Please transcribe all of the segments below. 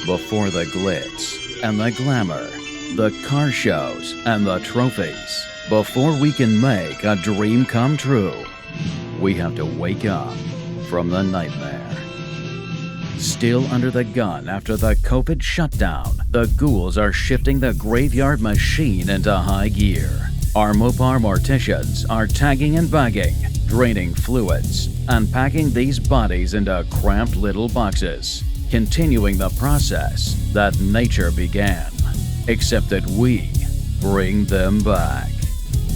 Before the glitz and the glamour, the car shows and the trophies, before we can make a dream come true, we have to wake up from the nightmare. Still under the gun after the COVID shutdown, the ghouls are shifting the graveyard machine into high gear. Our Mopar morticians are tagging and bagging, draining fluids, and packing these bodies into cramped little boxes, continuing the process that nature began, except that we bring them back.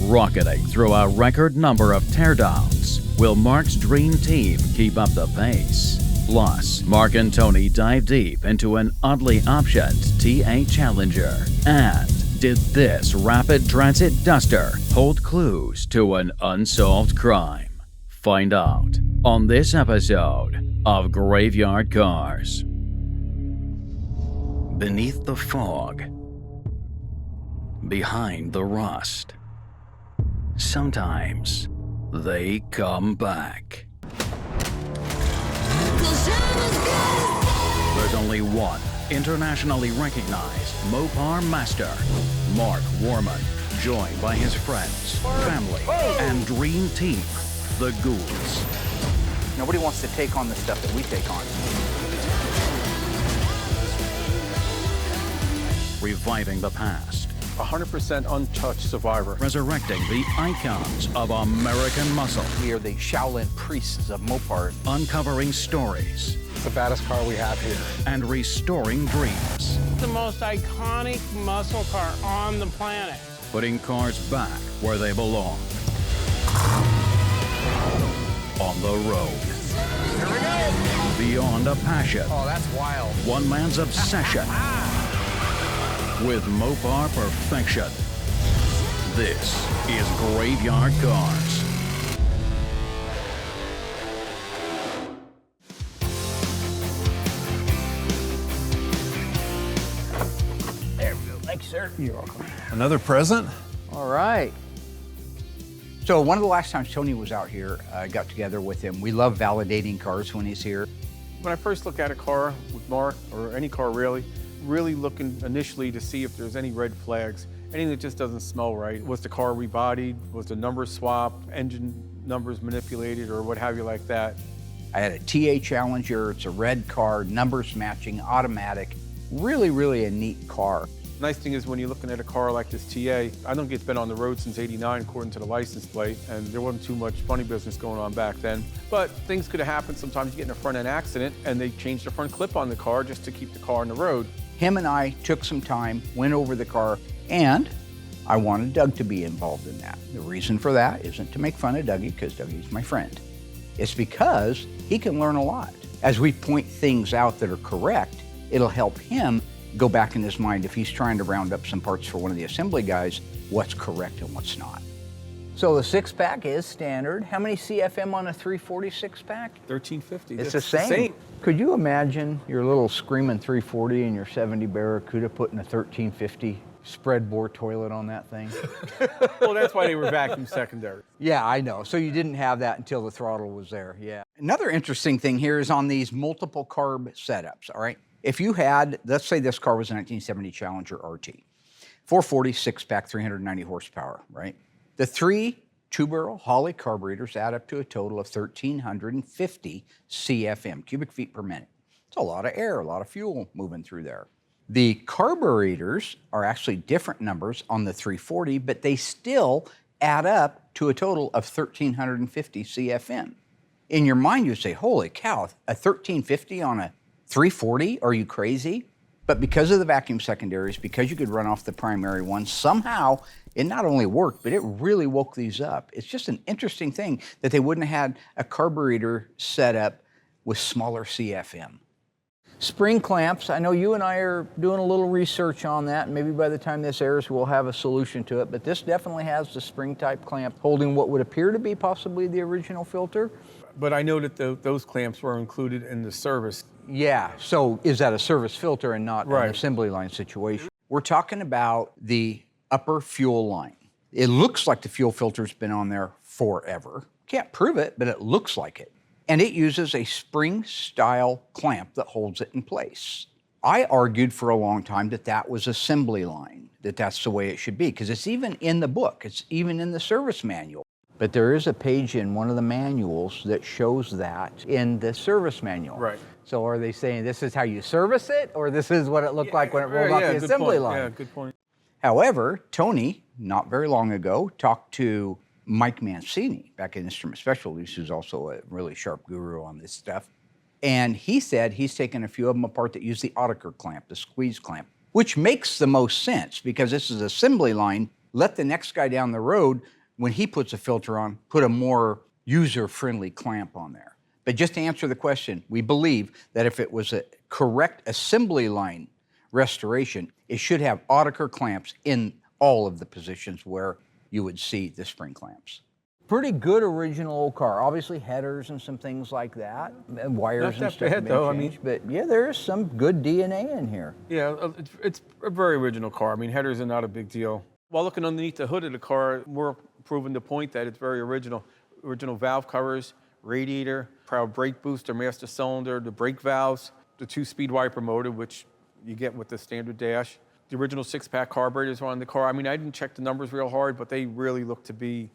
Rocketing through a record number of teardowns, will Mark's dream team keep up the pace? Plus, Mark and Tony dive deep into an oddly optioned TA Challenger. And did this rapid transit duster hold clues to an unsolved crime? Find out on this episode of Graveyard Cars. Beneath the fog, behind the rust, sometimes they come back. There's only one internationally recognized Mopar master, Mark Warman, joined by his friends, family, and dream team, the Ghouls. Nobody wants to take on the stuff that we take on. Reviving the past, 100% untouched survivor. resurrecting the icons of American muscle, We are the Shaolin priests of Mopar. uncovering stories, It's the baddest car we have here. and restoring dreams, The most iconic muscle car on the planet. putting cars back where they belong. On the road. Here we go. Beyond a passion, Oh, that's wild. one man's obsession with Mopar perfection. This is Graveyard Cars. There we go. Thanks, sir. You're welcome. Another present? All right. So one of the last times Tony was out here, I got together with him. We love validating cars when he's here. When I first look at a car with Mark, or any car really looking initially to see if there's any red flags, anything that just doesn't smell right. Was the car rebodied? Was the numbers swapped? Engine numbers manipulated, or what have you like that? I had a TA Challenger. It's a red car, numbers matching, automatic. Really a neat car. Nice thing is when you're looking at a car like this TA, I don't think it's been on the road since '89 according to the license plate, and there wasn't too much funny business going on back then. But things could have happened. Sometimes you get in a front end accident and they change the front clip on the car just to keep the car on the road. Him and I took some time, went over the car, and I wanted Doug to be involved in that. The reason for that isn't to make fun of Dougie, because Dougie's my friend. It's because he can learn a lot. As we point things out that are correct, it'll help him go back in his mind if he's trying to round up some parts for one of the assembly guys, what's correct and what's not. So the six-pack is standard. How many CFM on a 340 six-pack? 1350. It's That's the same. Could you imagine your little screaming 340 and your 70 Barracuda putting a 1350 spread bore toilet on that thing? Well, that's why they were vacuum secondary. Yeah, I know. So you didn't have that until the throttle was there, yeah. Another interesting thing here is on these multiple carb setups, all right? If you had, let's say this car was a 1970 Challenger RT, 440 six-pack, 390 horsepower, right? The three two-barrel Holley carburetors add up to a total of 1,350 CFM, cubic feet per minute. It's a lot of air, a lot of fuel moving through there. The carburetors are actually different numbers on the 340, but they still add up to a total of 1,350 CFM. In your mind, you say, holy cow, a 1,350 on a 340? Are you crazy? But because of the vacuum secondaries, because you could run off the primary one, somehow it not only worked, but it really woke these up. It's just an interesting thing that they wouldn't have had a carburetor set up with smaller CFM. Spring clamps, I know you and I are doing a little research on that. Maybe by the time this airs, we'll have a solution to it, but this definitely has the spring type clamp holding what would appear to be possibly the original filter. But I know that those clamps were included in the service. Yeah, so is that a service filter and not Right. an assembly line situation? We're talking about the upper fuel line. It looks like the fuel filter's been on there forever. Can't prove it, but it looks like it. And it uses a spring-style clamp that holds it in place. I argued for a long time that that was assembly line, that that's the way it should be, because it's even in the book, it's even in the service manual. But there is a page in one of the manuals that shows that in the service manual. Right. So are they saying this is how you service it, or this is what it looked like when it rolled off the assembly line? Yeah, good point. However, Tony, not very long ago, talked to Mike Mancini back in Instrument Specialties, who's also a really sharp guru on this stuff. And he said he's taken a few of them apart that use the Oettinger clamp, the squeeze clamp, which makes the most sense because this is assembly line. Let the next guy down the road, when he puts a filter on, put a more user-friendly clamp on there. But just to answer the question, we believe that if it was a correct assembly line restoration, it should have Oettinger clamps in all of the positions where you would see the spring clamps. Pretty good original old car. Obviously headers and some things like that, and wires and stuff. Bad, though. I mean, but yeah, there is some good DNA in here. Yeah, it's a very original car. I mean, headers are not a big deal. While looking underneath the hood of the car, we're proving the point that it's very original. Original valve covers, radiator, proud brake booster, master cylinder, the brake valves, the 2-speed wiper motor, which you get with the standard dash. The original 6-pack carburetors are on the car. I mean, I didn't check the numbers real hard, but they really look to be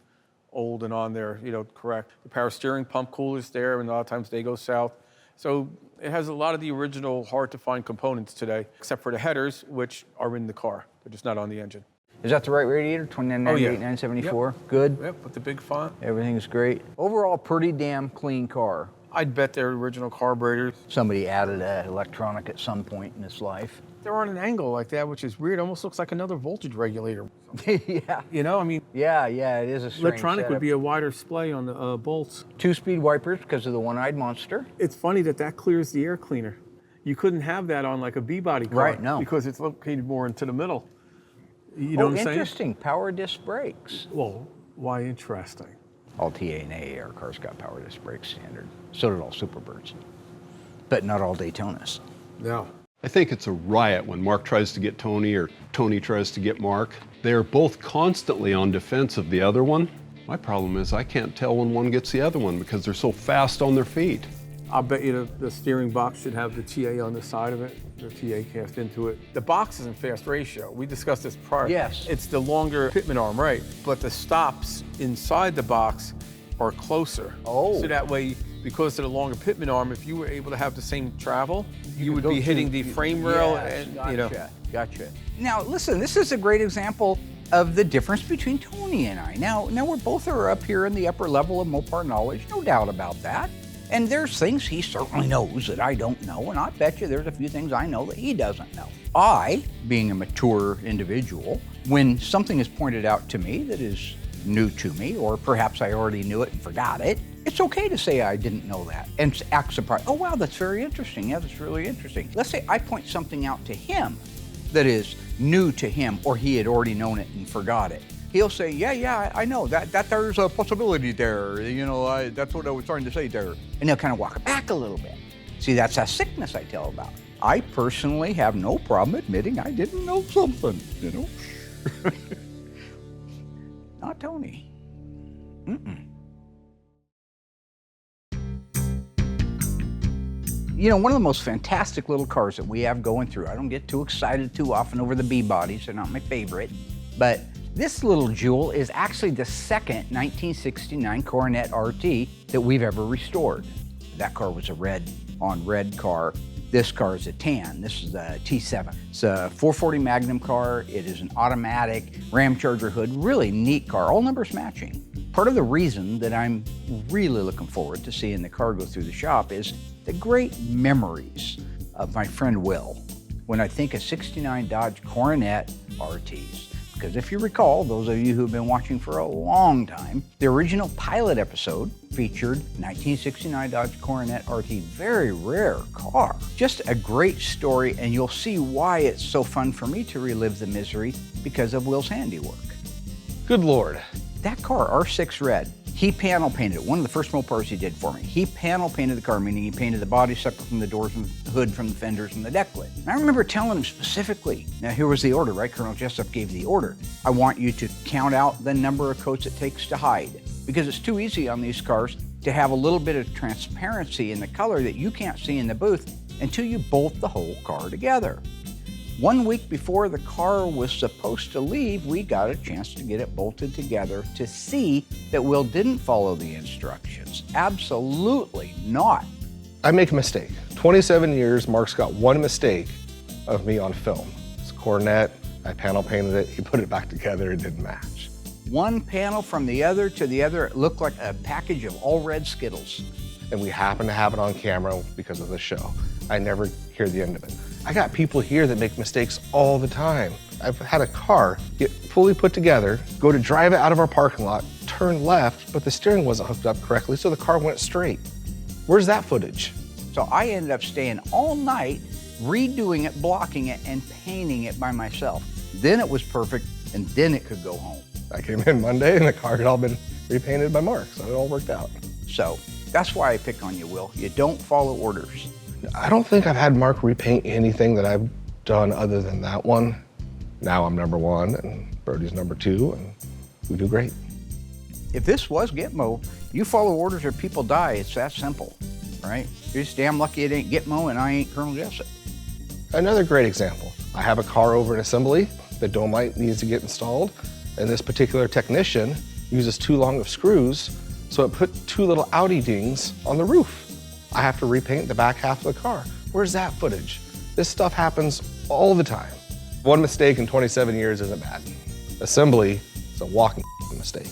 old and on there, correct. The power steering pump coolers there, and a lot of times they go south. So it has a lot of the original hard-to-find components today, except for the headers, which are in the car. They're just not on the engine. Is that the right radiator? 2998, 974? Yep. Good? Yep, with the big font. Everything's great. Overall, pretty damn clean car. I'd bet they're original carburetors. Somebody added an electronic at some point in its life. They're on an angle like that, which is weird. Almost looks like another voltage regulator. Yeah. I mean. Yeah, it is a strange Electronic setup. would be a wider splay on the bolts. 2-speed wipers because of the one-eyed monster. It's funny that clears the air cleaner. You couldn't have that on like a B-body car. Right, no. Because it's located more into the middle. You know what I'm saying? Interesting. Power disc brakes. Well, why interesting? All TA and AAR cars got power disc brakes standard. So did all Superbirds. But not all Daytonas. No. I think it's a riot when Mark tries to get Tony or Tony tries to get Mark. They're both constantly on defense of the other one. My problem is I can't tell when one gets the other one because they're so fast on their feet. I'll bet you the steering box should have the TA on the side of it, the TA cast into it. The box is in fast ratio. We discussed this prior. Yes. It's the longer pitman arm, right? But the stops inside the box are closer. Oh. So that way, because of the longer pitman arm, if you were able to have the same travel, you would go be hitting the frame rail Yes, and, Gotcha. Now, listen, this is a great example of the difference between Tony and I. Now we're both up here in the upper level of Mopar knowledge, no doubt about that. And there's things he certainly knows that I don't know, and I bet you there's a few things I know that he doesn't know. I, being a mature individual, when something is pointed out to me that is new to me, or perhaps I already knew it and forgot it, it's okay to say I didn't know that and act surprised. Oh, wow, that's very interesting. Yeah, that's really interesting. Let's say I point something out to him that is new to him, or he had already known it and forgot it. He'll say, yeah, I know that there's a possibility there. That's what I was trying to say there. And he'll kind of walk it back a little bit. See, that's that sickness I tell about. I personally have no problem admitting I didn't know something, Not Tony. One of the most fantastic little cars that we have going through, I don't get too excited too often over the B-bodies, they're not my favorite, but this little jewel is actually the second 1969 Coronet RT that we've ever restored. That car was a red on red car. This car is a tan. This is a T7. It's a 440 Magnum car. It is an automatic Ram Charger hood. Really neat car, all numbers matching. Part of the reason that I'm really looking forward to seeing the car go through the shop is the great memories of my friend Will when I think of 69 Dodge Coronet RTs. Because if you recall, those of you who've been watching for a long time, the original pilot episode featured 1969 Dodge Coronet RT, very rare car. Just a great story, and you'll see why it's so fun for me to relive the misery because of Will's handiwork. Good Lord. That car, R6 Red, he panel painted it. One of the first Mopars he did for me. He panel painted the car, meaning he painted the body separate from the doors and the hood from the fenders and the deck lid. And I remember telling him specifically, now here was the order, right? Colonel Jessup gave the order. I want you to count out the number of coats it takes to hide, because it's too easy on these cars to have a little bit of transparency in the color that you can't see in the booth, until you bolt the whole car together. 1 week before the car was supposed to leave, we got a chance to get it bolted together to see that Will didn't follow the instructions. Absolutely not. I make a mistake. 27 years, Mark's got one mistake of me on film. It's a cornet, I panel painted it, he put it back together, it didn't match. One panel from the other to the other, it looked like a package of all red Skittles. And we happen to have it on camera because of the show. I never hear the end of it. I got people here that make mistakes all the time. I've had a car get fully put together, go to drive it out of our parking lot, turn left, but the steering wasn't hooked up correctly, so the car went straight. Where's that footage? So I ended up staying all night, redoing it, blocking it, and painting it by myself. Then it was perfect, and then it could go home. I came in Monday and the car had all been repainted by Mark, so it all worked out. So that's why I pick on you, Will. You don't follow orders. I don't think I've had Mark repaint anything that I've done other than that one. Now I'm number one and Brody's number two, and we do great. If this was Gitmo, you follow orders or people die. It's that simple, right? You're just damn lucky it ain't Gitmo and I ain't Colonel Jessup. Another great example. I have a car over in assembly. The dome light needs to get installed, and this particular technician uses too long of screws, so it put two little Audi dings on the roof. I have to repaint the back half of the car. Where's that footage? This stuff happens all the time. One mistake in 27 years isn't bad. Assembly is a walking mistake.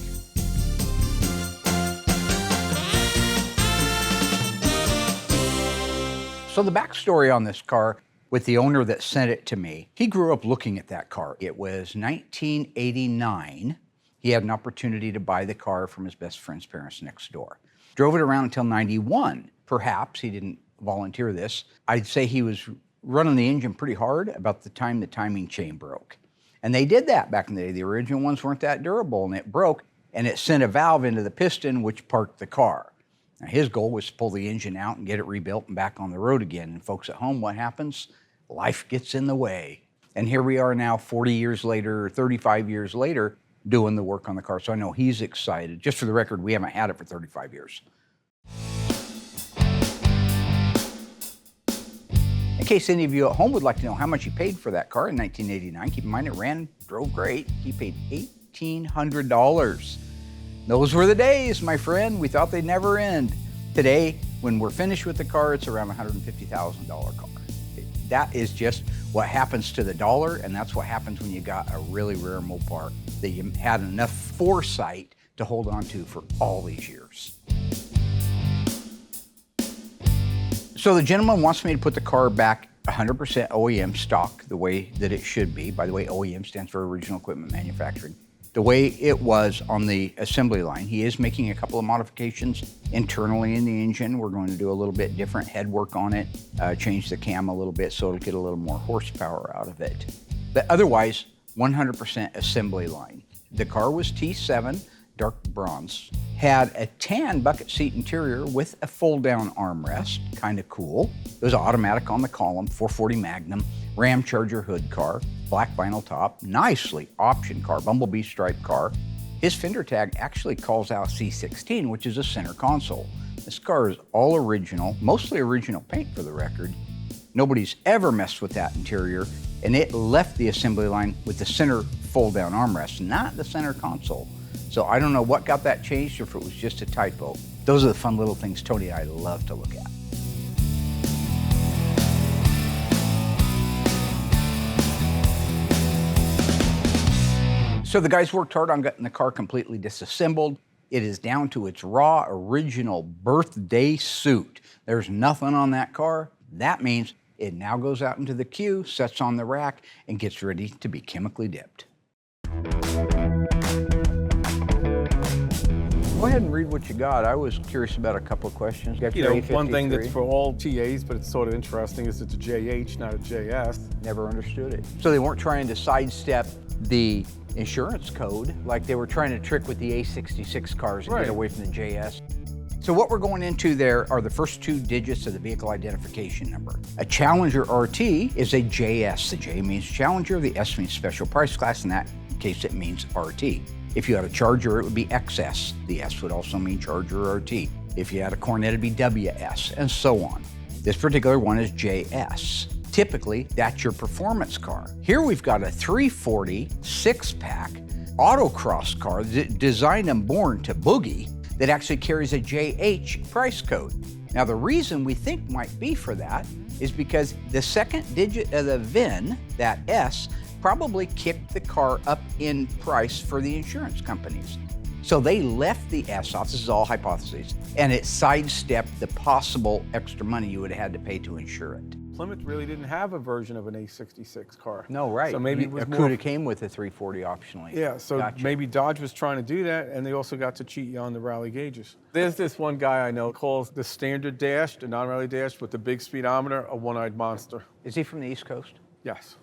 So the backstory on this car with the owner that sent it to me, he grew up looking at that car. It was 1989. He had an opportunity to buy the car from his best friend's parents next door. Drove it around until 91. Perhaps he didn't volunteer this. I'd say he was running the engine pretty hard about the time the timing chain broke. And they did that back in the day. The original ones weren't that durable, and it broke, and it sent a valve into the piston, which parked the car. Now, his goal was to pull the engine out and get it rebuilt and back on the road again. And folks at home, what happens? Life gets in the way. And here we are now 40 years later, 35 years later, doing the work on the car. So I know he's excited. Just for the record, we haven't had it for 35 years. In case any of you at home would like to know how much he paid for that car in 1989, keep in mind it drove great. He paid $1,800. Those were the days, my friend. We thought they'd never end. Today, when we're finished with the car, it's around a $150,000 car. That is just what happens to the dollar, and that's what happens when you got a really rare Mopar that you had enough foresight to hold on to for all these years. So the gentleman wants me to put the car back 100% OEM stock, the way that it should be. By the way, OEM stands for Original Equipment Manufacturing. The way it was on the assembly line. He is making a couple of modifications internally in the engine. We're going to do a little bit different head work on it, change the cam a little bit so it'll get a little more horsepower out of it. But otherwise, 100% assembly line. The car was T7, dark bronze, had a tan bucket seat interior with a fold-down armrest, kind of cool. It was automatic on the column, 440 Magnum, Ram Charger hood car, black vinyl top, nicely optioned car, bumblebee striped car. His fender tag actually calls out C16, which is a center console. This car is all original, mostly original paint for the record. Nobody's ever messed with that interior, and it left the assembly line with the center fold-down armrest, not the center console. So I don't know what got that changed or if it was just a typo. Those are the fun little things Tony and I love to look at. So the guys worked hard on getting the car completely disassembled. It is down to its raw, original birthday suit. There's nothing on that car. That means it now goes out into the queue, sets on the rack, and gets ready to be chemically dipped. Go ahead and read what you got. I was curious about a couple of questions. You know, one thing that's for all TAs, but it's sort of interesting, is it's a JH, not a JS. Never understood it. So they weren't trying to sidestep the insurance code like they were trying to trick with the A66 cars and get away from the JS. So what we're going into there are the first two digits of the vehicle identification number. A Challenger RT is a JS. The J means Challenger, the S means Special Price Class, in that case it means RT. If you had a Charger, it would be XS. The S would also mean Charger RT. If you had a Cornet, it'd be WS, and so on. This particular one is JS. Typically, that's your performance car. Here we've got a 340 six-pack autocross car designed and born to boogie that actually carries a JH price code. Now, the reason we think might be for that is because the second digit of the VIN, that S, probably kicked the car up in price for the insurance companies. So they left the S off, this is all hypotheses, and it sidestepped the possible extra money you would have had to pay to insure it. Plymouth really didn't have a version of an A66 car. No, right. So maybe it was a more. CUDA came with a 340 optionally. Yeah, so Gotcha. maybe Dodge was trying to do that, and they also got to cheat you on the rally gauges. There's this one guy I know calls the standard dash, the non-rally dash with the big speedometer, a one-eyed monster. Is he from the East Coast? Yes.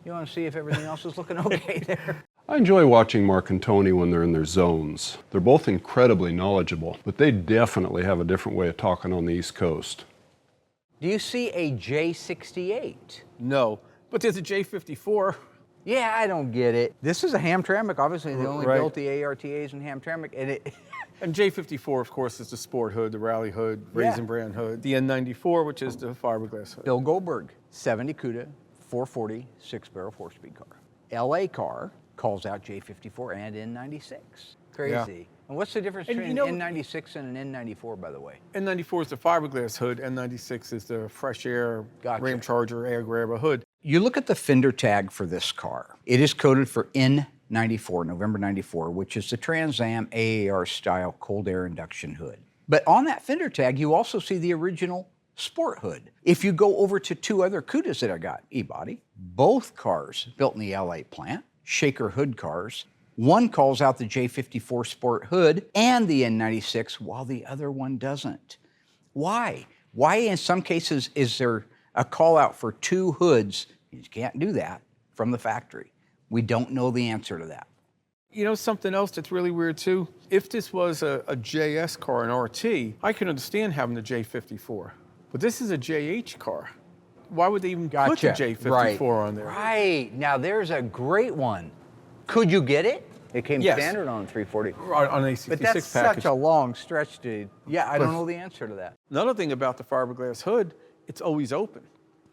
You want to see if everything else is looking okay there? I enjoy watching Mark and Tony when they're in their zones. They're both incredibly knowledgeable, but they definitely have a different way of talking on the East Coast. Do you see a J68? No, but there's a J54. Yeah, I don't get it. This is a Hamtramck. Obviously, they only Right. built the ARTAs in Hamtramck, and it. And J54, of course, is the sport hood, the rally hood, Yeah. Raisin Brand hood. The N94, which is the fiberglass hood. Bill Goldberg, 70 CUDA, 440, six-barrel, four-speed car. LA car calls out J54 and N96. Crazy. Yeah. And what's the difference And between you know- an N96 and an N94, by the way? N94 is the fiberglass hood, N96 is the fresh air, Gotcha. Ram Charger, air grabber hood. You look at the fender tag for this car. It is coded for N94, November 94, which is the Trans Am AAR style cold air induction hood. But on that fender tag, you also see the original sport hood. If you go over to two other CUDAs that I got, E-Body, both cars built in the LA plant, Shaker hood cars. One calls out the J54 Sport hood and the N96, while the other one doesn't. Why? Why in some cases is there a call out for two hoods? You can't do that from the factory. We don't know the answer to that. You know something else that's really weird too? If this was a JS car, an RT, I could understand having the J54. But this is a JH car. Why would they even put the J54 on there? Right. Now there's a great one. Could you get it? It came Yes. standard on 340. On a 66 But that's package. such a long stretch to, I don't know the answer to that. Another thing about the fiberglass hood, it's always open.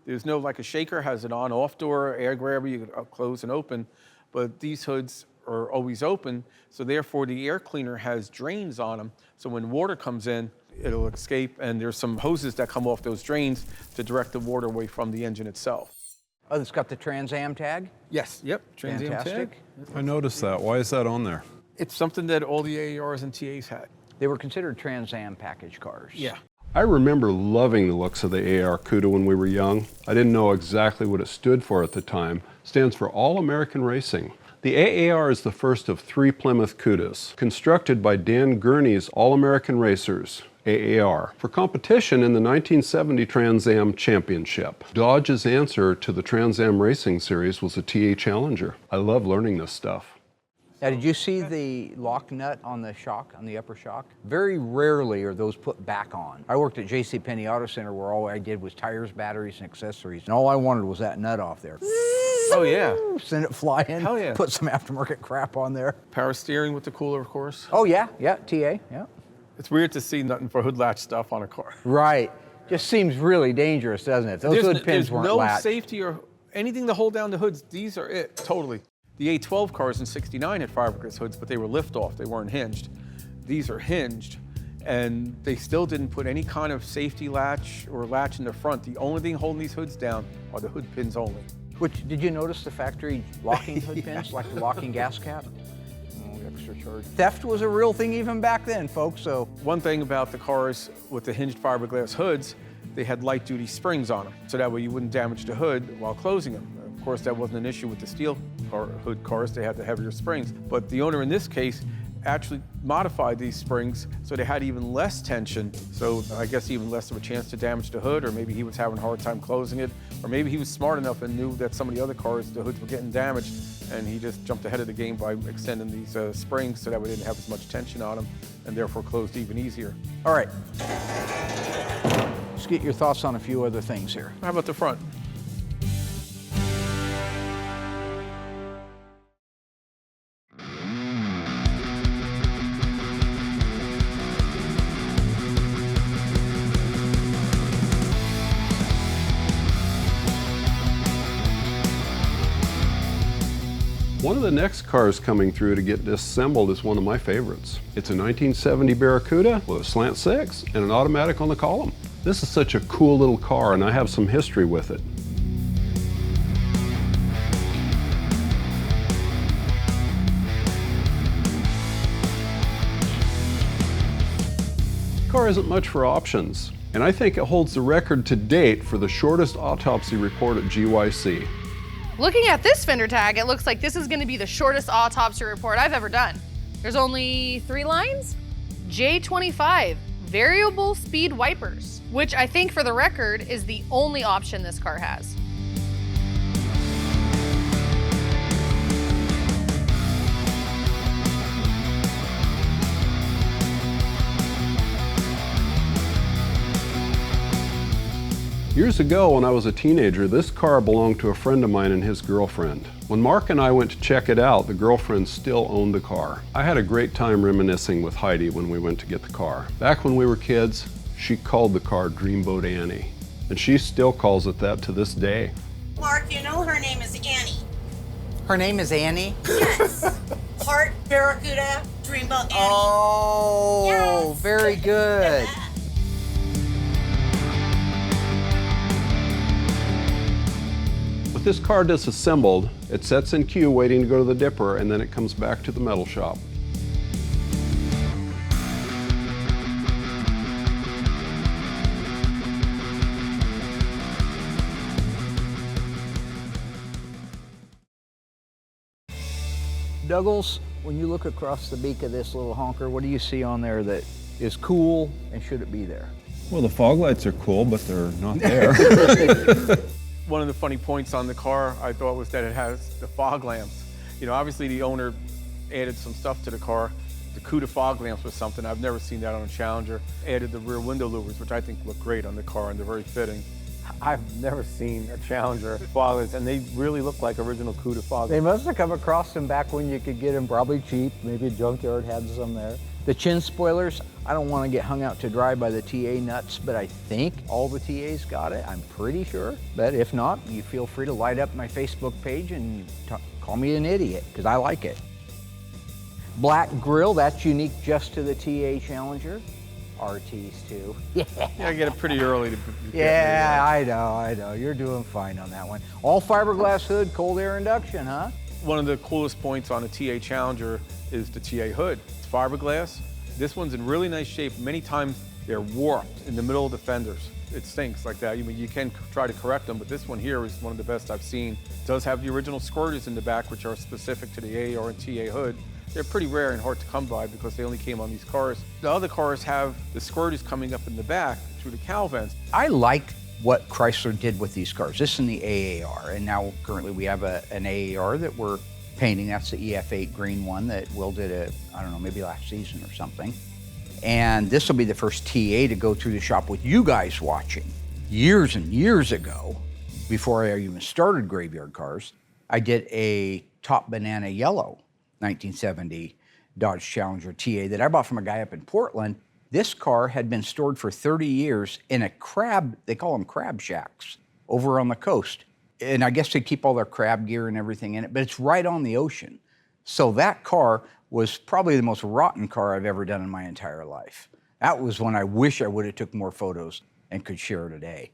There's no, like a Shaker has an on-off door, air grabber, you can close and open, but these hoods are always open, so therefore the air cleaner has drains on them, so when water comes in, it'll escape, and there's some hoses that come off those drains to direct the water away from the engine itself. Oh, it's got the Trans Am tag? Yes, yep, Trans Am Fantastic. tag. I noticed that. Why is that on there? It's something that all the AARs and TAs had. They were considered Trans Am package cars. Yeah. I remember loving the looks of the AR CUDA when we were young. I didn't know exactly what it stood for at the time. It stands for All American Racing. The AAR is the first of 3 Plymouth CUDAs, constructed by Dan Gurney's All American Racers, AAR, for competition in the 1970 Trans Am Championship. Dodge's answer to the Trans Am Racing Series was a TA Challenger. I love learning this stuff. Now, did you see the lock nut on the shock, on the upper shock? Very rarely are those put back on. I worked at JCPenney Auto Center where all I did was tires, batteries, and accessories, and all I wanted was that nut off there. Oh yeah. Send it flying. Hell yeah. Put some aftermarket crap on there. Power steering with the cooler, of course. Oh yeah, TA, yeah. It's weird to see nothing for hood latch stuff on a car. Right. Just seems really dangerous, doesn't it? Those hood pins weren't no latched. safety or anything to hold down the hoods. These are it, totally. The A12 cars in '69 had fiberglass hoods, but they were lift-off. They weren't hinged. These are hinged, and they still didn't put any kind of safety latch or latch in the front. The only thing holding these hoods down are the hood pins only. Which, did you notice the factory locking hood pins, like the locking gas cap? Oh, extra charge. Theft was a real thing even back then, folks, so. One thing about the cars with the hinged fiberglass hoods, they had light-duty springs on them, so that way you wouldn't damage the hood while closing them. Of course, that wasn't an issue with the steel hood cars. They had the heavier springs. But the owner in this case actually modified these springs so they had even less tension, so I guess even less of a chance to damage the hood, or maybe he was having a hard time closing it, or maybe he was smart enough and knew that some of the other cars, the hoods were getting damaged, and he just jumped ahead of the game by extending these springs so that we didn't have as much tension on them, and therefore closed even easier. All right. Let's get your thoughts on a few other things here. How about the front? One of the next cars coming through to get disassembled is one of my favorites. It's a 1970 Barracuda with a slant six and an automatic on the column. This is such a cool little car, and I have some history with it. The car isn't much for options, and I think it holds the record to date for the shortest autopsy report at GYC. Looking at this fender tag, it looks like this is gonna be the shortest autopsy report I've ever done. There's only 3 lines. J25, variable speed wipers, which I think for the record is the only option this car has. Years ago, when I was a teenager, this car belonged to a friend of mine and his girlfriend. When Mark and I went to check it out, the girlfriend still owned the car. I had a great time reminiscing with Heidi when we went to get the car. Back when we were kids, she called the car Dreamboat Annie, and she still calls it that to this day. Mark, you know her name is Annie. Her name is Annie? Yes. Heart Barracuda Dreamboat Annie. Oh, Yes. very good. With this car disassembled, it sets in queue waiting to go to the dipper, and then it comes back to the metal shop. Douglas, when you look across the beak of this little honker, what do you see on there that is cool and should it be there? Well, the fog lights are cool, but they're not there. One of the funny points on the car, I thought, was that it has the fog lamps. You know, obviously the owner added some stuff to the car. The CUDA fog lamps was something. I've never seen that on a Challenger. Added the rear window louvers, which I think look great on the car, and they're very fitting. I've never seen a Challenger fog lamps, and they really look like original CUDA fog They lamps. must have come across them back when you could get them probably cheap. Maybe a junkyard had some there. The chin spoilers, I don't want to get hung out to dry by the TA nuts, but I think all the TAs got it. I'm pretty sure. But if not, you feel free to light up my Facebook page and call me an idiot, because I like it. Black grill, that's unique just to the TA Challenger. RTs too. Yeah, I get it pretty early to get Yeah, I know. You're doing fine on that one. All fiberglass hood, cold air induction, huh? One of the coolest points on a TA Challenger is the TA hood. It's fiberglass. This one's in really nice shape. Many times they're warped in the middle of the fenders. It stinks like that. You can try to correct them, but this one here is one of the best I've seen. It does have the original squirters in the back, which are specific to the AAR and TA hood. They're pretty rare and hard to come by because they only came on these cars. The other cars have the squirters coming up in the back through the cowl vents. I like what Chrysler did with these cars. This is in the AAR, and now currently we have an AAR that we're painting. That's the EF8 green one that Will did I don't know, maybe last season or something. And this will be the first TA to go through the shop with you guys watching. Years and years ago, before I even started Graveyard Cars, I did a top banana yellow 1970 Dodge Challenger TA that I bought from a guy up in Portland. This car had been stored for 30 years in a crab, they call them crab shacks, over on the coast. And I guess they keep all their crab gear and everything in it, but it's right on the ocean. So that car was probably the most rotten car I've ever done in my entire life. That was when I wish I would have took more photos and could share today.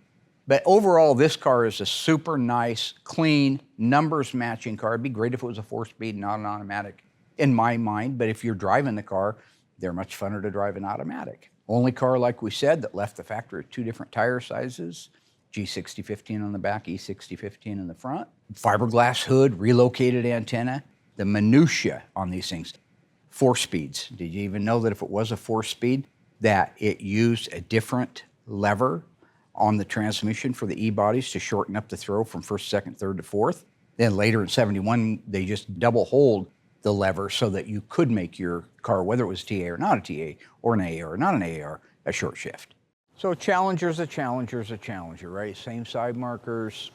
But overall, this car is a super nice, clean, numbers matching car. It'd be great if it was a 4-speed, not an automatic in my mind, but if you're driving the car, they're much funner to drive an automatic. Only car, like we said, that left the factory with 2 different tire sizes, G6015 on the back, E6015 in the front, fiberglass hood, relocated antenna, the minutia on these things. 4 speeds. Did you even know that if it was a 4-speed, that it used a different lever on the transmission for the E-bodies to shorten up the throw from first, second, third to fourth? Then later in 71, they just double hold the lever so that you could make your car, whether it was TA or not a TA, or an AAR or not an AAR, a short shift. So a Challenger's a Challenger, right? Same side markers,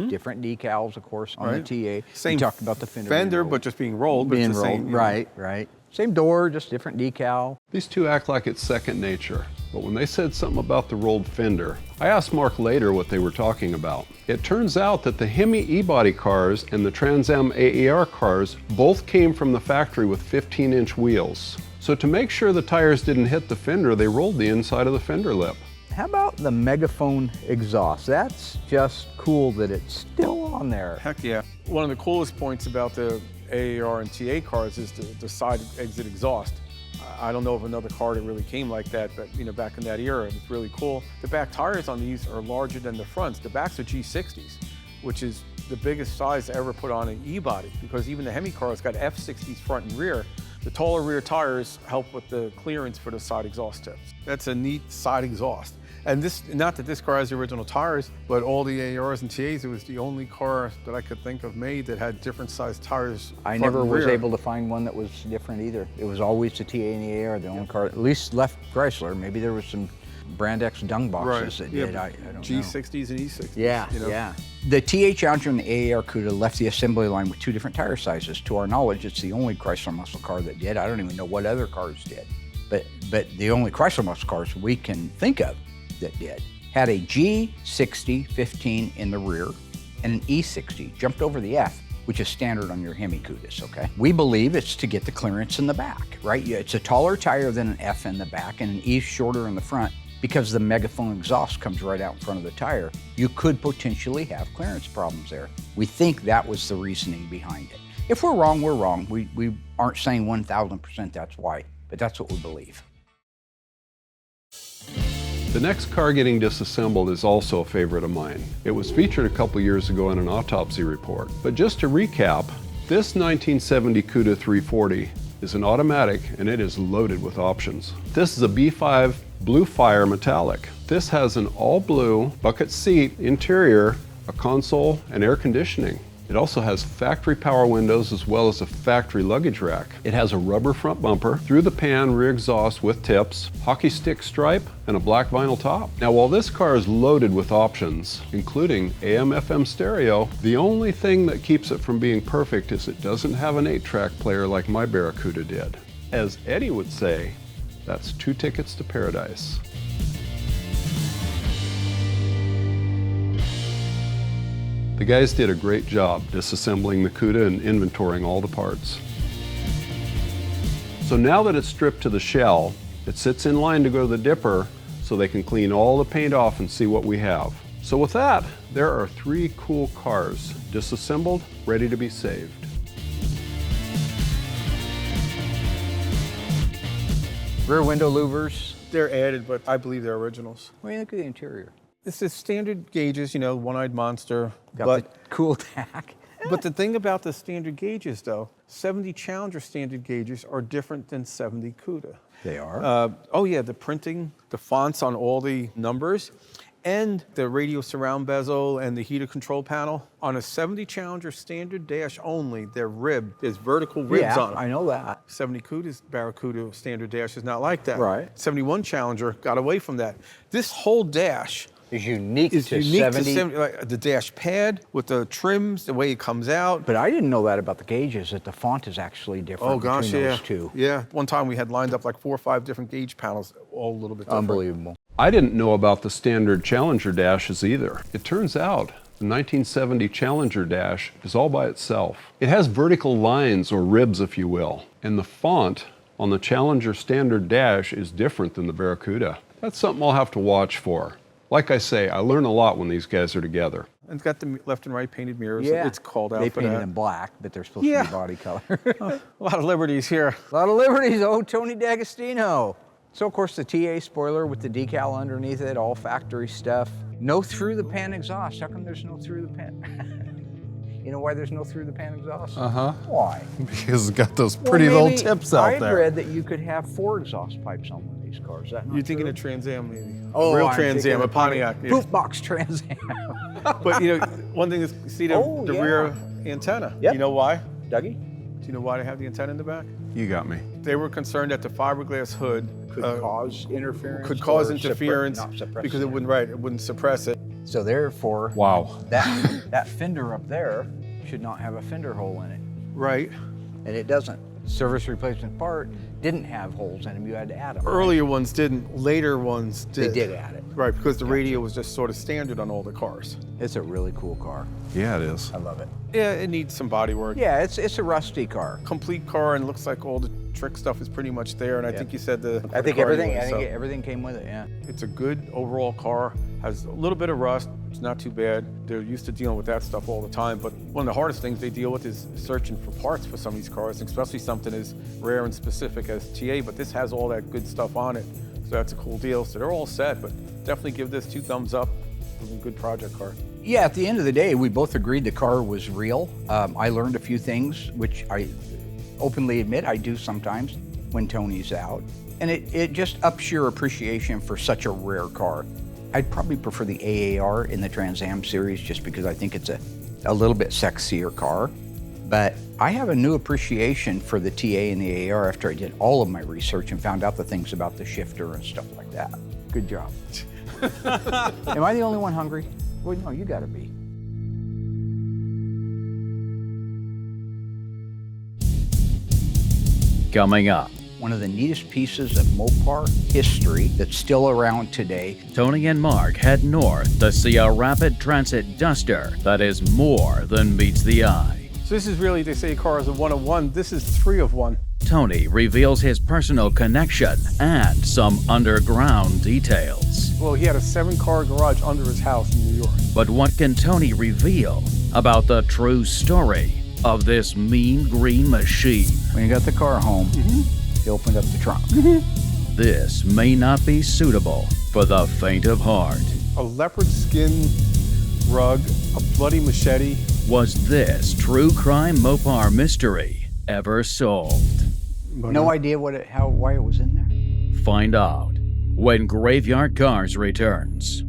different decals, of course, on the TA. Same we talked about the fender. Fender, but just being rolled. But Being it's the rolled, same, right. Same door, just different decal. These two act like it's second nature, but when they said something about the rolled fender, I asked Mark later what they were talking about. It turns out that the Hemi E-body cars and the Trans Am AER cars both came from the factory with 15-inch wheels. So to make sure the tires didn't hit the fender, they rolled the inside of the fender lip. How about the megaphone exhaust? That's just cool that it's still on there. Heck yeah. One of the coolest points about the AAR and TA cars is the side exit exhaust. I don't know of another car that really came like that, but back in that era, it's really cool. The back tires on these are larger than the fronts. The backs are G60s, which is the biggest size ever put on an E-body, because even the Hemi cars got F60s front and rear. The taller rear tires help with the clearance for the side exhaust tips. That's a neat side exhaust. And this, not that this car has the original tires, but all the ARs and TAs, it was the only car that I could think of made that had different sized tires. I never was able to find one that was different either. It was always the TA and the AR, the only car, at least left Chrysler. Maybe there was some Brand X dung boxes that did, I don't know. G60s and E60s. Yeah, yeah. The TA Challenger and the AAR Cuda left the assembly line with two different tire sizes. To our knowledge, it's the only Chrysler muscle car that did. I don't even know what other cars did. But the only Chrysler muscle cars we can think of that did had a G60 15 in the rear and an E60 jumped over the F, which is standard on your Hemi Cudas, okay? We believe it's to get the clearance in the back, right? It's a taller tire than an F in the back and an E shorter in the front. Because the megaphone exhaust comes right out in front of the tire, you could potentially have clearance problems there. We think that was the reasoning behind it. If we're wrong, we're wrong. We aren't saying 1000% that's why, but that's what we believe. The next car getting disassembled is also a favorite of mine. It was featured a couple years ago in an autopsy report. But just to recap, this 1970 Cuda 340 is an automatic and it is loaded with options. This is a B5 Blue Fire Metallic. This has an all-blue bucket seat interior, a console, and air conditioning. It also has factory power windows as well as a factory luggage rack. It has a rubber front bumper, through the pan rear exhaust with tips, hockey stick stripe, and a black vinyl top. Now while this car is loaded with options, including AM/FM stereo, the only thing that keeps it from being perfect is it doesn't have an 8-track player like my Barracuda did. As Eddie would say, that's 2 tickets to paradise. The guys did a great job disassembling the Cuda and inventorying all the parts. So now that it's stripped to the shell, it sits in line to go to the dipper so they can clean all the paint off and see what we have. So with that, there are 3 cool cars, disassembled, ready to be saved. Rear window louvers. They're added, but I believe they're originals. Well, you look at the interior. This is standard gauges, one-eyed monster. Got the cool tack. But the thing about the standard gauges, though, 70 Challenger standard gauges are different than 70 Cuda. They are? Oh yeah, the printing, the fonts on all the numbers, and the radio surround bezel and the heater control panel. On a 70 Challenger standard dash only, they're ribbed. There's vertical ribs on them. I know that. 70 Cuda's Barracuda standard dash is not like that. Right. 71 Challenger got away from that. This whole dash is unique to 70. Like the dash pad with the trims, the way it comes out. But I didn't know that about the gauges, that the font is actually different between those two. Yeah, one time we had lined up like 4 or 5 different gauge panels, all a little bit different. Unbelievable. I didn't know about the standard Challenger dashes either. It turns out the 1970 Challenger dash is all by itself. It has vertical lines, or ribs if you will, and the font on the Challenger standard dash is different than the Barracuda. That's something I'll have to watch for. Like I say, I learn a lot when these guys are together. And it's got the left and right painted mirrors. Yeah. It's called out they for painted that. in black, but they're supposed to be body color. A lot of liberties here. A lot of liberties. Oh, Tony D'Agostino. So, of course, the TA spoiler with the decal underneath it, all factory stuff. No through-the-pan exhaust. How come there's no through-the-pan? You know why there's no through-the-pan exhaust? Uh-huh. Why? Because it's got those pretty little tips out there. I read that you could have 4 exhaust pipes on one of these cars. Is that not You're thinking true? of Trans Am, maybe. Oh, real I'm Trans Am, a Pontiac. Yeah. Poop box Trans Am. But one thing is, see the rear antenna. Yep. You know why? Dougie? Do you know why they have the antenna in the back? You got me. They were concerned that the fiberglass hood could cause interference. Could cause or interference suppress because it. it wouldn't suppress it. So therefore, wow, that fender up there should not have a fender hole in it. Right. And it doesn't. service replacement part didn't have holes in them. You had to add them. Earlier ones didn't, later ones did. They did add it. Right, because the radio was just sort of standard on all the cars. It's a really cool car. Yeah, it is. I love it. Yeah, it needs some body work. Yeah, it's a rusty car. Complete car, and looks like all the trick stuff is pretty much there. And I think you said I think everything came with it. Yeah. It's a good overall car. Has a little bit of rust. It's not too bad. They're used to dealing with that stuff all the time. But one of the hardest things they deal with is searching for parts for some of these cars, especially something as rare and specific as TA. But this has all that good stuff on it, so that's a cool deal. So they're all set. But definitely give this 2 thumbs up. It's a good project car. Yeah, at the end of the day, we both agreed the car was real. I learned a few things, which I openly admit I do sometimes when Tony's out. And it just ups your appreciation for such a rare car. I'd probably prefer the AAR in the Trans Am series just because I think it's a little bit sexier car. But I have a new appreciation for the TA and the AAR after I did all of my research and found out the things about the shifter and stuff like that. Good job. Am I the only one hungry? Well, no, you gotta be. Coming up, One of the neatest pieces of Mopar history that's still around today. Tony and Mark head north to see a rapid transit duster that is more than meets the eye. So this is really, they say a car is a 1 of 1. This is 3 of 1. Tony reveals his personal connection and some underground details. Well, he had a 7-car garage under his house in New York. But what can Tony reveal about the true story of this mean green machine? When he got the car home, he opened up the trunk. This may not be suitable for the faint of heart. A leopard skin rug, a bloody machete. Was this true crime Mopar mystery ever solved? No idea why it was in there? Find out when Graveyard Carz returns.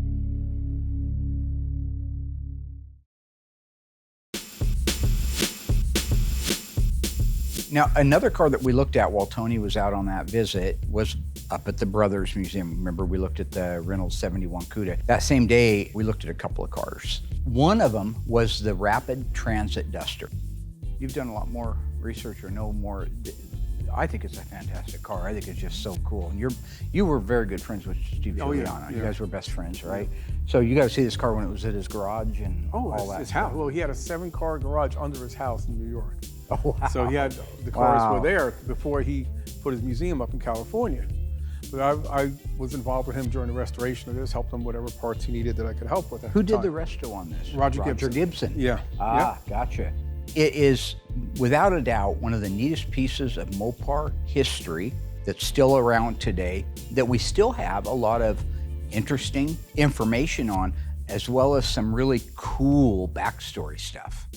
Now, another car that we looked at while Tony was out on that visit was up at the Brothers Museum. Remember, we looked at the Reynolds 71 Cuda. That same day, we looked at a couple of cars. One of them was the Rapid Transit Duster. You've done a lot more research or know more. I think it's a fantastic car. I think it's just so cool. And you were very good friends with Steve Giuliano. You guys were best friends, right? So you got to see this car when it was at his garage and all that. His house. Well, he had a 7-car garage under his house in New York. Oh, wow. So he had, the cars were there before he put his museum up in California. But I was involved with him during the restoration of this, helped him whatever parts he needed that I could help with. Who did the resto on this? Roger Gibson. Yeah. Gotcha. It is, without a doubt, one of the neatest pieces of Mopar history that's still around today, that we still have a lot of interesting information on, as well as some really cool backstory stuff.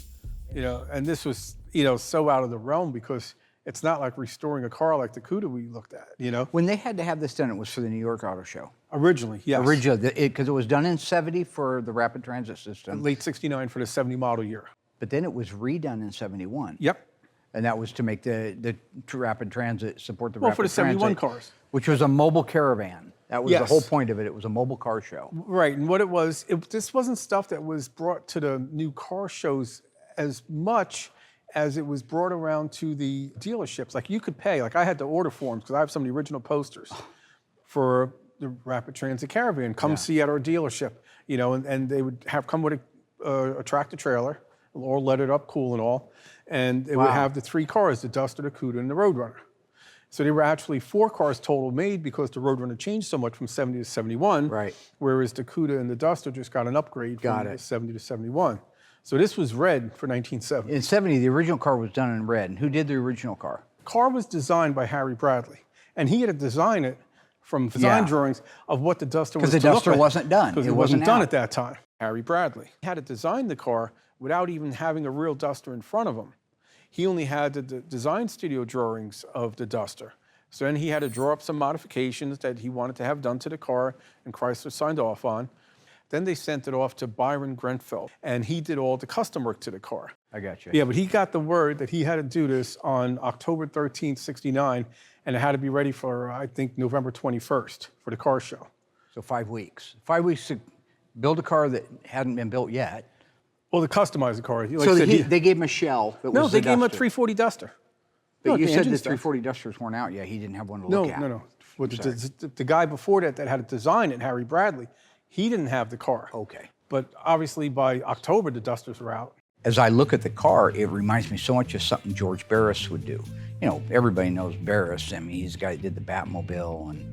You know, and this was, so out of the realm because it's not like restoring a car like the Cuda we looked at, When they had to have this done, it was for the New York Auto Show. Originally, yes. Originally, because it was done in 70 for the Rapid Transit System. Late 69 for the 70 model year. But then it was redone in 71. Yep. And that was to make the Rapid Transit support the Well, Rapid for the 71 Transit, cars. which was a mobile caravan. That was the whole point of it. It was a mobile car show. Right, and what it was, this wasn't stuff that was brought to the new car shows as much as it was brought around to the dealerships. Like you could pay, like I had to order forms because I have some of the original posters for the Rapid Transit Caravan. Come see at our dealership, and they would have come with a tractor trailer, all lettered up cool and all, and it would have the 3 cars, the Duster, the Cuda, and the Roadrunner. So there were actually 4 cars total made because the Roadrunner changed so much from 70 to 71, right? Whereas the Cuda and the Duster just got an upgrade from 70 to 71. So this was red for 1970. In 70, the original car was done in red. And who did the original car? The car was designed by Harry Bradley. And he had to design it from design drawings of what the Duster was to look like. Because the Duster wasn't done. Because it wasn't done at that time. Harry Bradley had to design the car without even having a real Duster in front of him. He only had the design studio drawings of the Duster. So then he had to draw up some modifications that he wanted to have done to the car, and Chrysler signed off on. Then they sent it off to Byron Grenfell, and he did all the custom work to the car. I got you. Yeah, but he got the word that he had to do this on October 13th, 69, and it had to be ready for, I think, November 21st for the car show. So 5 weeks. 5 weeks to build a car that hadn't been built yet. Well, to customize the car. Like so they gave him a shell that was No, they the gave him a Duster. 340 Duster. But No, you the said engine the stuff. 340 Dusters weren't out yet. He didn't have one to No, look at. no, no. Well, I'm sorry. the guy before that had to design it, Harry Bradley, he didn't have the car. Okay. But obviously by October, the Dusters were out. As I look at the car, it reminds me so much of something George Barris would do. You know, everybody knows Barris. I mean, he's the guy that did the Batmobile and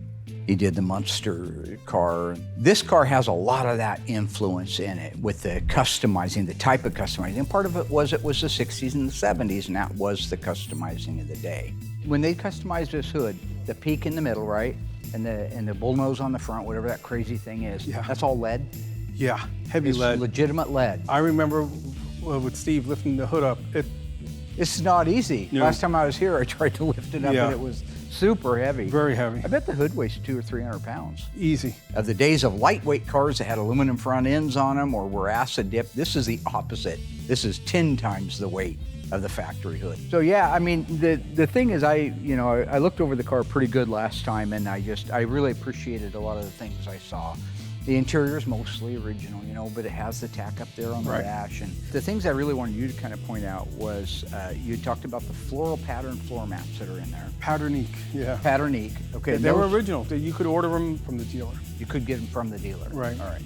he did the Munster car. This car has a lot of that influence in it with the customizing, the type of customizing. And part of it was the 60s and the 70s, and that was the customizing of the day. When they customized this hood, the peak in the middle, right? And the bullnose on the front, whatever that crazy thing is, that's all lead. Yeah, heavy It's lead. legitimate lead. I remember with Steve lifting the hood up, It's not easy. No. Last time I was here, I tried to lift it up Yeah. and it was super heavy. very heavy, I bet the hood weighs 200 or 300 pounds. easy. Of the days of lightweight cars that had aluminum front ends on them or were acid dipped, this is the opposite. This is 10 times the weight of the factory hood. So yeah, I mean, the thing is, I looked over the car pretty good last time, and I really appreciated a lot of the things I saw. The interior is mostly original, but it has the tack up there on the dash. And the things I really wanted you to kind of point out was you talked about the floral pattern floor mats that are in there. Patternique, yeah. Patternique, okay. They were those- original. You could order them from the dealer. You could get them from the dealer. Right. All right.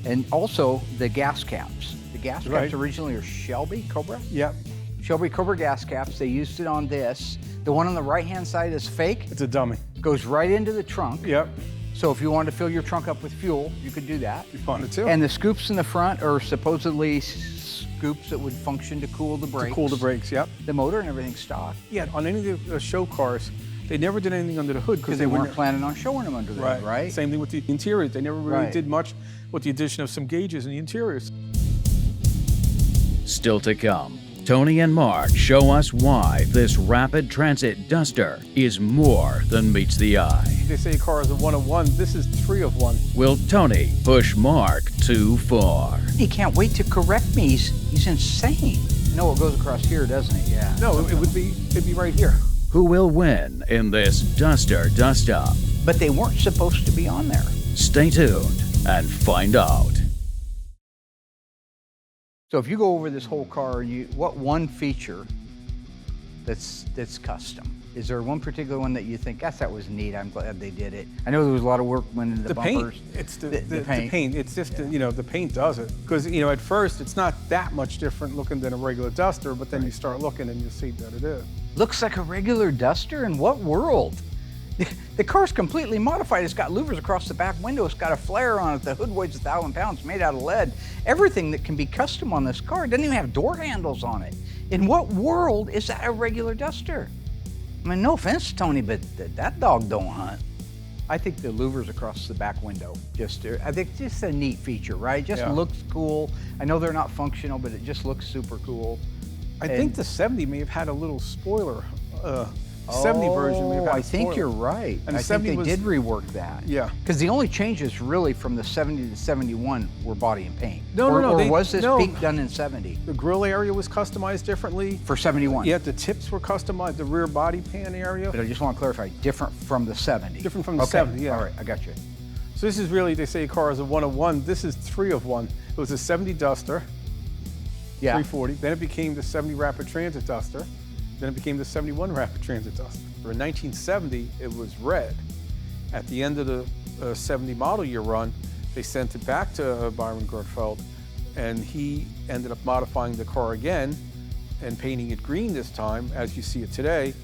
And also the gas caps. The gas caps Right. originally are Shelby Cobra. Yep, Shelby Cobra gas caps. They used it on this. The one on the right-hand side is fake. it's a dummy. Goes right into the trunk. Yep, So if you wanted to fill your trunk up with fuel, you could do that. you found it too. And the scoops in the front are supposedly scoops that would function to cool the brakes. to cool the brakes, yep. The motor and everything's stock. Yeah, on any of the show cars, they never did anything under the hood Because they weren't planning on showing them under there, right? Same thing with the interiors. They never really Right. did much with the addition of some gauges in the interiors. Still to come, Tony and Mark show us why this rapid transit duster is more than meets the eye. They say a car is a 1 of 1. This is 3 of 1. Will Tony push Mark too far? He can't wait to correct me. He's insane. No, it goes across here, doesn't it? Yeah. No, it'd be right here. Who will win in this duster dust-up? But they weren't supposed to be on there. Stay tuned and find out. So if you go over this whole car, what one feature that's custom? Is there one particular one that you think, gosh, that was neat, I'm glad they did it? I know there was a lot of work went into the bumpers. Paint. It's the paint. paint. It's just, the paint does it. Because, at first, it's not that much different looking than a regular duster, but then you start looking and you see that it is. Looks like a regular duster? In what world? The car's completely modified. It's got louvers across the back window. It's got a flare on it. The hood weighs 1,000 pounds, made out of lead. Everything that can be custom on this car. It doesn't even have door handles on it. In what world is that a regular duster? I mean, no offense, Tony, but that dog don't hunt. I think the louvers across the back window, I think just a neat feature, right? Just looks cool. I know they're not functional, but it just looks super cool. I think the 70 may have had a little spoiler. 70 version may have had I a think spoiler. you're right. And I the think 70 they was- did rework that. Yeah. Because the only changes really from the 70 to 71 were body and paint. No, or, no, no. Or was this no. peak done in 70? The grill area was customized differently. For 71? Yeah, the tips were customized, the rear body pan area. But I just want to clarify, different from the 70. Different from the Okay. 70, yeah. All right, I got you. So this is really, they say a car is a 1 of 1. This is 3 of 1. It was a 70 Duster, Yeah. 340. Then it became the 70 Rapid Transit Duster. Then it became the 71 Rapid Transit Duster. For 1970, it was red. At the end of the 70 model year run, they sent it back to Byron Gertfeld, and he ended up modifying the car again and painting it green this time, as you see it today,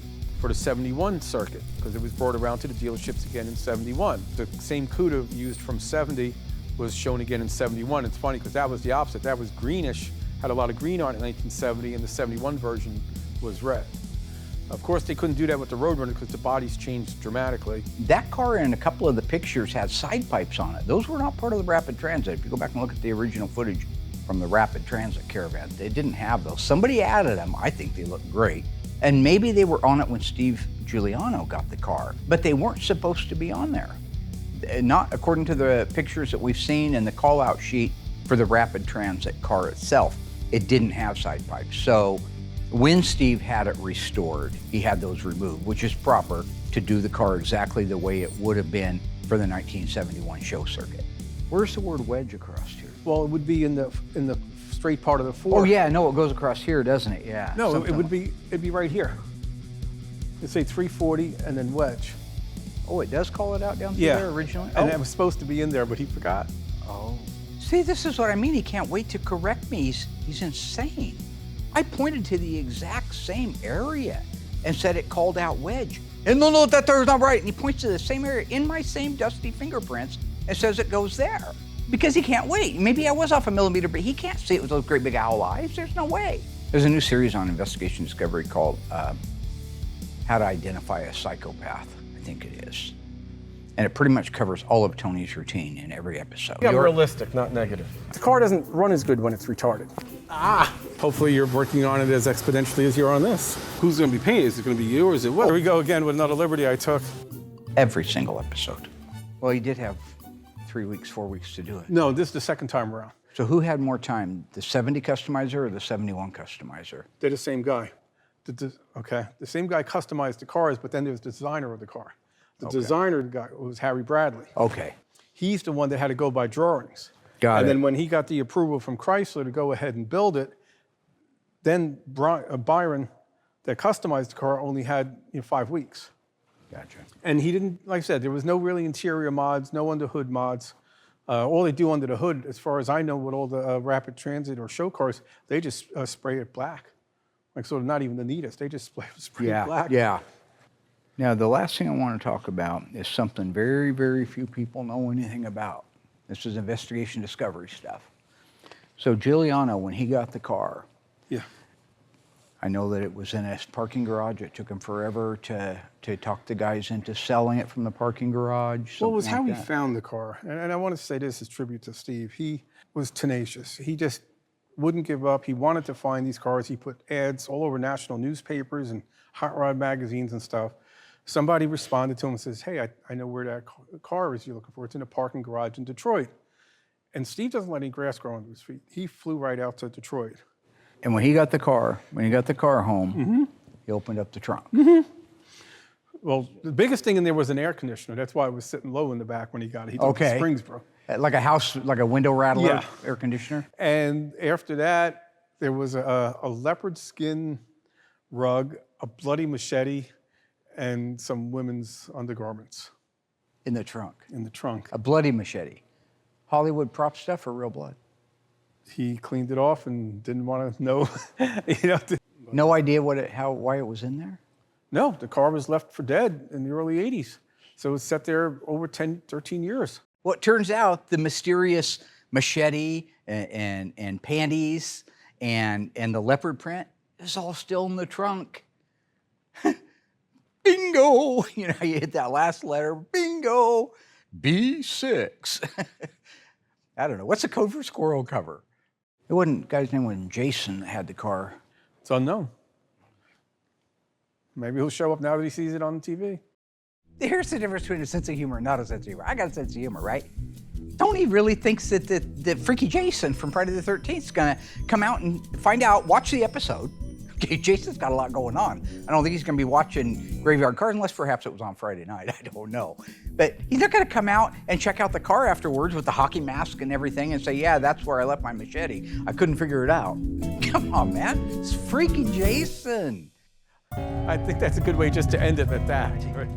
for the 71 circuit, because it was brought around to the dealerships again in 71. The same CUDA used from 70 was shown again in 71. It's funny because that was the opposite. That was greenish, had a lot of green on it in 1970, and the 71 version was red. Of course, they couldn't do that with the Roadrunner because the bodies changed dramatically. That car in a couple of the pictures had side pipes on it. Those were not part of the Rapid Transit. If you go back and look at the original footage from the Rapid Transit Caravan, they didn't have those. Somebody added them. I think they look great. And maybe they were on it when Steve Giuliano got the car, but they weren't supposed to be on there. Not according to the pictures that we've seen and the call-out sheet for the Rapid Transit car itself. It didn't have side pipes. So when Steve had it restored, he had those removed, which is proper to do the car exactly the way it would have been for the 1971 show circuit. Where's the word wedge across here? Well, it would be in the straight part of the 4. Oh yeah, no, it goes across here, doesn't it? Yeah. No, something it'd be right here. It say 340 and then wedge. Oh, it does call it out down through Yeah. there originally? And Oh. it was supposed to be in there, but he forgot. Oh. See, this is what I mean. He can't wait to correct me. He's insane. I pointed to the exact same area and said it called out wedge. And no, that there's not right. And he points to the same area in my same dusty fingerprints and says it goes there. Because he can't wait. Maybe I was off a millimeter, but he can't see it with those great big owl eyes. There's no way. There's a new series on Investigation Discovery called How to Identify a Psychopath, I think it is. And it pretty much covers all of Tony's routine in every episode. Yeah, realistic, not negative. The car doesn't run as good when it's retarded. Hopefully you're working on it as exponentially as you're on this. Who's gonna be paying? Is it gonna be you or is it what? Here we go again with another liberty I took. Every single episode. Well, he did have 3 weeks, 4 weeks to do it. No, this is the second time around. So who had more time, the 70 customizer or the 71 customizer? They're the same guy. Okay, the same guy customized the cars, but then there's the designer of the car. The designer guy was Harry Bradley. Okay. He's the one that had to go by drawings. Got And it. then when he got the approval from Chrysler to go ahead and build it, then Byron, that customized the car, only had 5 weeks. Gotcha. And he didn't, like I said, there was no really interior mods, no under hood mods. All they do under the hood, as far as I know, with all the rapid transit or show cars, they just spray it black. Like sort of not even the neatest, they just spray it black. Yeah. Now, the last thing I want to talk about is something very, very few people know anything about. This is investigation discovery stuff. So Giuliano, when he got the car, Yeah. I know that it was in a parking garage. It took him forever to talk the guys into selling it from the parking garage. Well, it was something how like he that. found the car. And I want to say this as tribute to Steve. He was tenacious. He just wouldn't give up. He wanted to find these cars. He put ads all over national newspapers and hot rod magazines and stuff. Somebody responded to him and says, hey, I know where that car is you're looking for. It's in a parking garage in Detroit. And Steve doesn't let any grass grow under his feet. He flew right out to Detroit. And when he got the car home, he opened up the trunk. Well, the biggest thing in there was an air conditioner. That's why it was sitting low in the back when he got it. He thought the springs broke. Like a house, like a window rattler, Yeah. air conditioner? And after that, there was a leopard skin rug, a bloody machete, and some women's undergarments In the trunk. in the trunk. A bloody machete. Hollywood prop stuff or real blood? He cleaned it off and didn't want to know, No idea why it was in there? No, the car was left for dead in the early 80s. So it was set there over 10, 13 years. Well, it turns out the mysterious machete and panties and the leopard print is all still in the trunk. Bingo! You know, you hit that last letter, bingo, B6. I don't know. What's the code for squirrel cover? Guy's name wasn't Jason that had the car. It's unknown. Maybe he'll show up now that he sees it on TV. Here's the difference between a sense of humor and not a sense of humor. I got a sense of humor, right? Tony really thinks that the freaky Jason from Friday the 13th is gonna come out and find out, watch the episode. Okay, Jason's got a lot going on. I don't think he's gonna be watching Graveyard Carz unless perhaps it was on Friday night, I don't know. But he's not gonna come out and check out the car afterwards with the hockey mask and everything and say, yeah, that's where I left my machete. I couldn't figure it out. Come on, man, it's freaky Jason. I think that's a good way just to end it at that. Right?